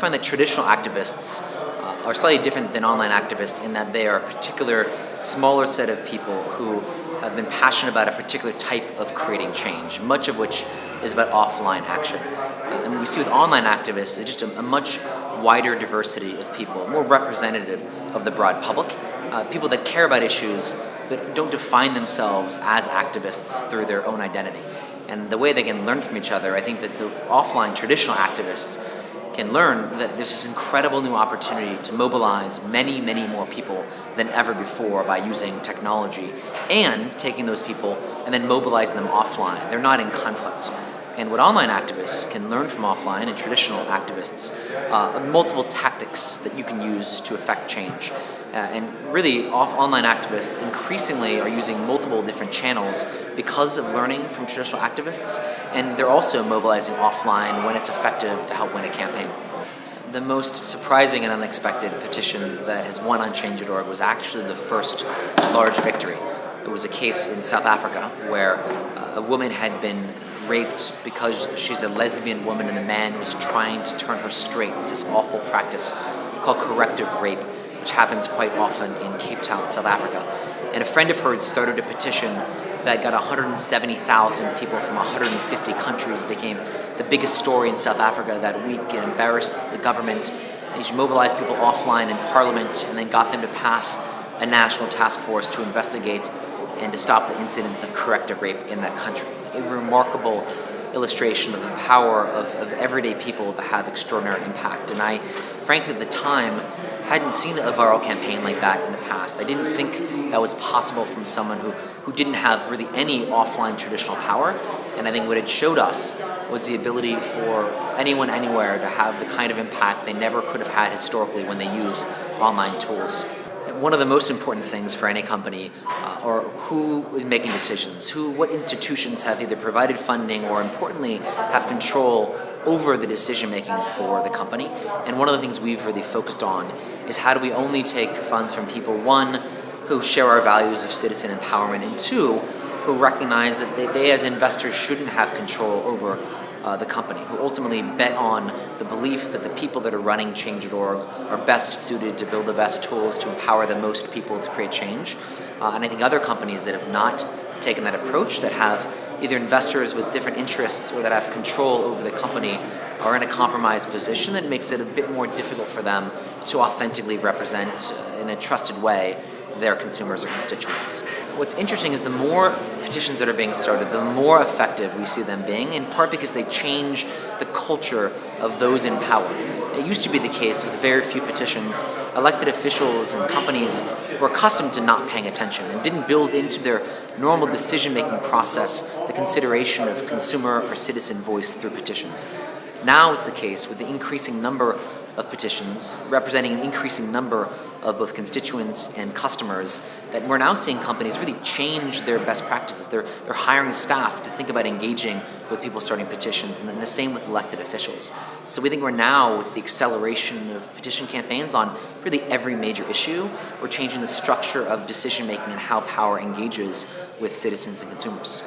find that traditional activists are slightly different than online activists in that they are a particular smaller set of people who have been passionate about a particular type of creating change, much of which is about offline action. And what we see with online activists is just a much wider diversity of people, more representative of the broad public, people that care about issues but don't define themselves as activists through their own identity. And the way they can learn from each other, I think that the offline traditional activists can learn that there's this incredible new opportunity to mobilize many, many more people than ever before by using technology and taking those people and then mobilizing them offline. They're not in conflict. And what online activists can learn from offline and traditional activists are multiple tactics that you can use to affect change. And really, online activists increasingly are using multiple different channels because of learning from traditional activists, and they're also mobilizing offline when it's effective to help win a campaign. The most surprising and unexpected petition that has won on Change.org was actually the first large victory. It was a case in South Africa where a woman had been raped because she's a lesbian woman and the man was trying to turn her straight. It's this awful practice called corrective rape, which happens quite often in Cape Town, South Africa. And a friend of hers started a petition that got 170,000 people from 150 countries, became the biggest story in South Africa that week. It embarrassed the government. And she mobilized people offline in Parliament and then got them to pass a national task force to investigate and to stop the incidents of corrective rape in that country. A remarkable illustration of the power of everyday people that have extraordinary impact. And I, frankly, at the time, hadn't seen a viral campaign like that in the past. I didn't think that was possible from someone who didn't have really any offline traditional power. And I think what it showed us was the ability for anyone, anywhere to have the kind of impact they never could have had historically when they use online tools. One of the most important things for any company are who is making decisions, what institutions have either provided funding or, importantly, have control over the decision making for the company. And one of the things we've really focused on is how do we only take funds from people, one, who share our values of citizen empowerment, and two, who recognize that they as investors shouldn't have control over the company, who ultimately bet on the belief that the people that are running Change.org are best suited to build the best tools to empower the most people to create change. And I think other companies that have not taken that approach, that have either investors with different interests or that have control over the company, are in a compromised position that makes it a bit more difficult for them to authentically represent in a trusted way their consumers or constituents. What's interesting is the more petitions that are being started, the more effective we see them being, in part because they change the culture of those in power. It used to be the case with very few petitions. Elected officials and companies were accustomed to not paying attention and didn't build into their normal decision-making process the consideration of consumer or citizen voice through petitions. Now it's the case with the increasing number of petitions representing an increasing number of both constituents and customers that we're now seeing companies really change their best practices. They're hiring staff to think about engaging with people starting petitions, and then the same with elected officials. So we think we're now, with the acceleration of petition campaigns on really every major issue, we're changing the structure of decision making and how power engages with citizens and consumers.